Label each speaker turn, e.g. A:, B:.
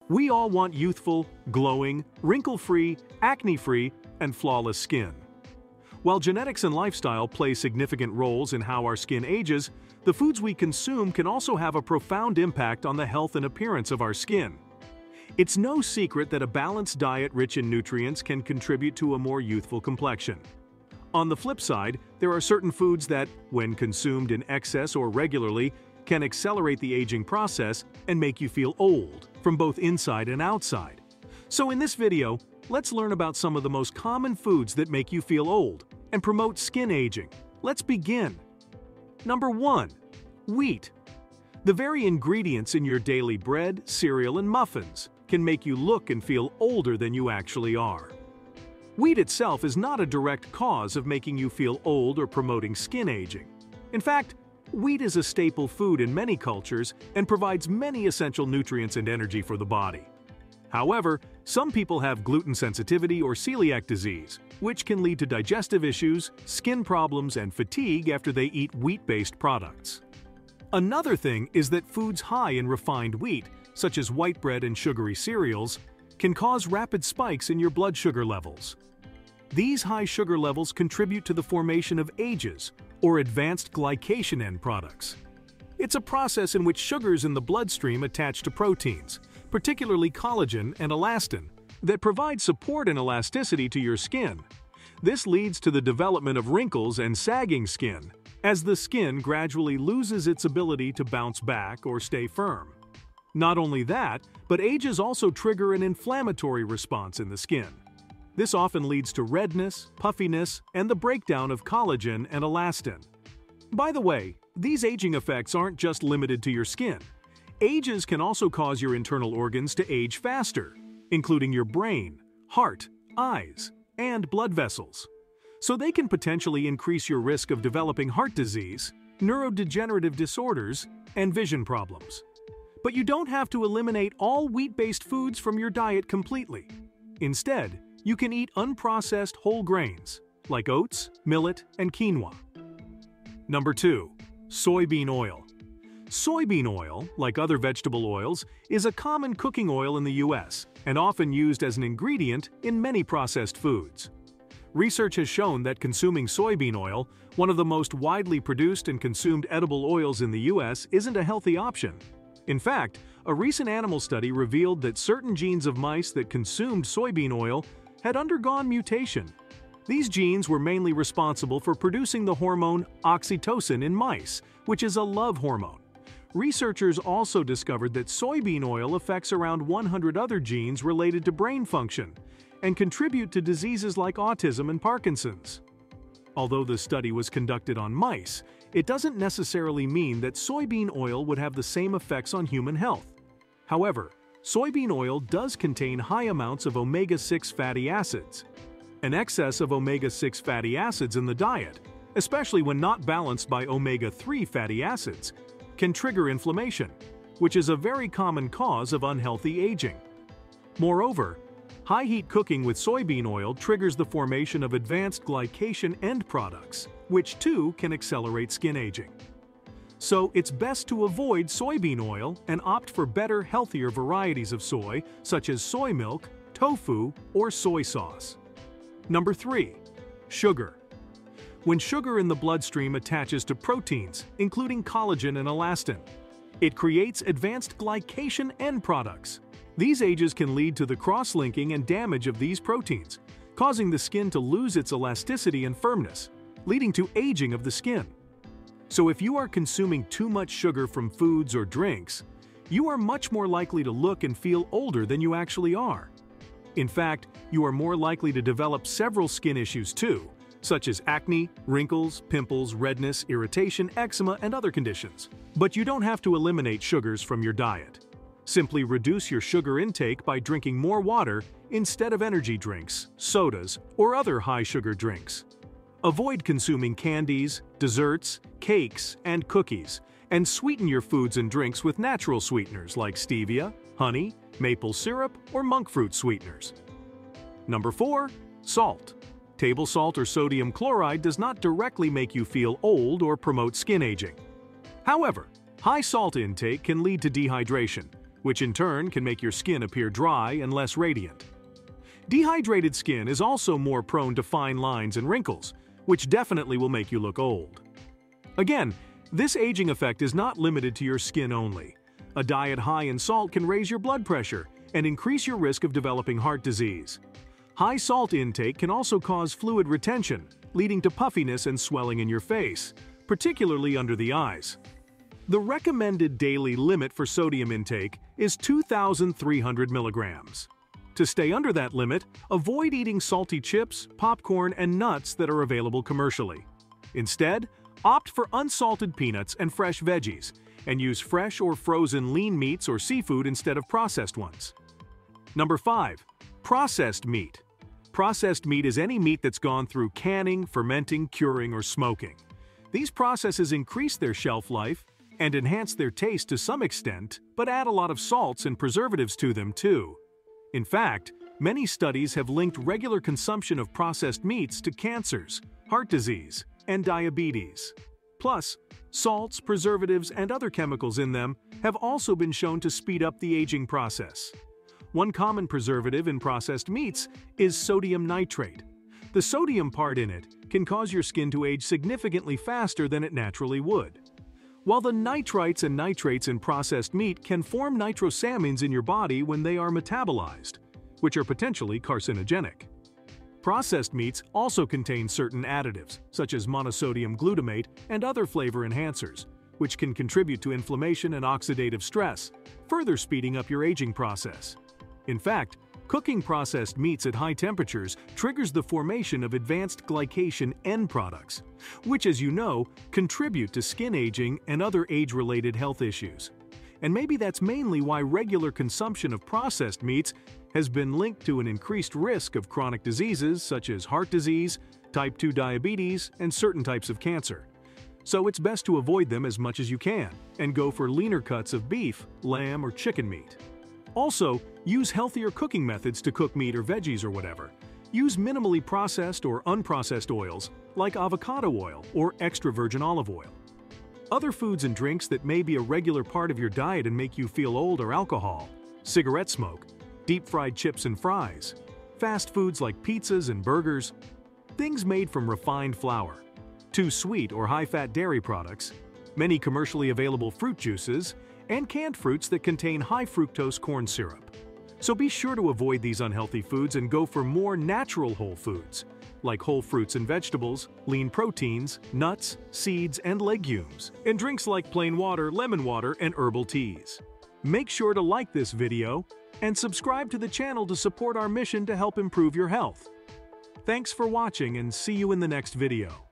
A: We all want youthful, glowing, wrinkle-free, acne-free, and flawless skin. While genetics and lifestyle play significant roles in how our skin ages, the foods we consume can also have a profound impact on the health and appearance of our skin. It's no secret that a balanced diet rich in nutrients can contribute to a more youthful complexion. On the flip side, there are certain foods that, when consumed in excess or regularly, can accelerate the aging process and make you feel old, from both inside and outside. So in this video, let's learn about some of the most common foods that make you feel old and promote skin aging. Let's begin. Number 1. Wheat. The very ingredients in your daily bread, cereal, and muffins can make you look and feel older than you actually are. Wheat itself is not a direct cause of making you feel old or promoting skin aging. In fact, wheat is a staple food in many cultures and provides many essential nutrients and energy for the body. However, some people have gluten sensitivity or celiac disease, which can lead to digestive issues, skin problems, and fatigue after they eat wheat-based products. Another thing is that foods high in refined wheat, such as white bread and sugary cereals, can cause rapid spikes in your blood sugar levels. These high sugar levels contribute to the formation of AGEs, or advanced glycation end products. It's a process in which sugars in the bloodstream attach to proteins, particularly collagen and elastin, that provide support and elasticity to your skin. This leads to the development of wrinkles and sagging skin, as the skin gradually loses its ability to bounce back or stay firm. Not only that, but AGEs also trigger an inflammatory response in the skin. This often leads to redness, puffiness, and the breakdown of collagen and elastin. By the way, these aging effects aren't just limited to your skin. AGEs can also cause your internal organs to age faster, including your brain, heart, eyes, and blood vessels. So they can potentially increase your risk of developing heart disease, neurodegenerative disorders, and vision problems. But you don't have to eliminate all wheat-based foods from your diet completely. Instead, you can eat unprocessed whole grains, like oats, millet, and quinoa. Number 2. Soybean oil. Soybean oil, like other vegetable oils, is a common cooking oil in the US and often used as an ingredient in many processed foods. Research has shown that consuming soybean oil, one of the most widely produced and consumed edible oils in the US, isn't a healthy option. In fact, a recent animal study revealed that certain genes of mice that consumed soybean oil had undergone mutation. These genes were mainly responsible for producing the hormone oxytocin in mice, which is a love hormone. Researchers also discovered that soybean oil affects around 100 other genes related to brain function and contribute to diseases like autism and Parkinson's. Although the study was conducted on mice, it doesn't necessarily mean that soybean oil would have the same effects on human health. However, soybean oil does contain high amounts of omega-6 fatty acids. An excess of omega-6 fatty acids in the diet, especially when not balanced by omega-3 fatty acids, can trigger inflammation, which is a very common cause of unhealthy aging. Moreover, high-heat cooking with soybean oil triggers the formation of advanced glycation end products, which too can accelerate skin aging. So it's best to avoid soybean oil and opt for better, healthier varieties of soy, such as soy milk, tofu, or soy sauce. Number 3. Sugar. When sugar in the bloodstream attaches to proteins, including collagen and elastin, it creates advanced glycation end products. These AGEs can lead to the cross-linking and damage of these proteins, causing the skin to lose its elasticity and firmness, leading to aging of the skin. So if you are consuming too much sugar from foods or drinks, you are much more likely to look and feel older than you actually are. In fact, you are more likely to develop several skin issues too, such as acne, wrinkles, pimples, redness, irritation, eczema, and other conditions. But you don't have to eliminate sugars from your diet. Simply reduce your sugar intake by drinking more water instead of energy drinks, sodas, or other high-sugar drinks. Avoid consuming candies, desserts, cakes, and cookies, and sweeten your foods and drinks with natural sweeteners like stevia, honey, maple syrup, or monk fruit sweeteners. Number 4. Salt. Table salt or sodium chloride does not directly make you feel old or promote skin aging. However, high salt intake can lead to dehydration, which in turn can make your skin appear dry and less radiant. Dehydrated skin is also more prone to fine lines and wrinkles, which definitely will make you look old. Again, this aging effect is not limited to your skin only. A diet high in salt can raise your blood pressure and increase your risk of developing heart disease. High salt intake can also cause fluid retention, leading to puffiness and swelling in your face, particularly under the eyes. The recommended daily limit for sodium intake is 2,300 milligrams. To stay under that limit, avoid eating salty chips, popcorn, and nuts that are available commercially. Instead, opt for unsalted peanuts and fresh veggies, and use fresh or frozen lean meats or seafood instead of processed ones. Number 5. Processed meat. Processed meat is any meat that's gone through canning, fermenting, curing, or smoking. These processes increase their shelf life and enhance their taste to some extent, but add a lot of salts and preservatives to them too. In fact, many studies have linked regular consumption of processed meats to cancers, heart disease, and diabetes. Plus, salts, preservatives, and other chemicals in them have also been shown to speed up the aging process. One common preservative in processed meats is sodium nitrate. The sodium part in it can cause your skin to age significantly faster than it naturally would. While the nitrites and nitrates in processed meat can form nitrosamines in your body when they are metabolized, which are potentially carcinogenic. Processed meats also contain certain additives, such as monosodium glutamate and other flavor enhancers, which can contribute to inflammation and oxidative stress, further speeding up your aging process. In fact, cooking processed meats at high temperatures triggers the formation of advanced glycation end products, which, as you know, contribute to skin aging and other age-related health issues. And maybe that's mainly why regular consumption of processed meats has been linked to an increased risk of chronic diseases such as heart disease, type 2 diabetes, and certain types of cancer. So it's best to avoid them as much as you can and go for leaner cuts of beef, lamb, or chicken meat. Also, use healthier cooking methods to cook meat or veggies or whatever. Use minimally processed or unprocessed oils like avocado oil or extra virgin olive oil. Other foods and drinks that may be a regular part of your diet and make you feel old are alcohol, cigarette smoke, deep-fried chips and fries, fast foods like pizzas and burgers, things made from refined flour, too sweet or high-fat dairy products, many commercially available fruit juices, and canned fruits that contain high fructose corn syrup. So be sure to avoid these unhealthy foods and go for more natural whole foods, like whole fruits and vegetables, lean proteins, nuts, seeds, and legumes, and drinks like plain water, lemon water, and herbal teas. Make sure to like this video and subscribe to the channel to support our mission to help improve your health. Thanks for watching and see you in the next video.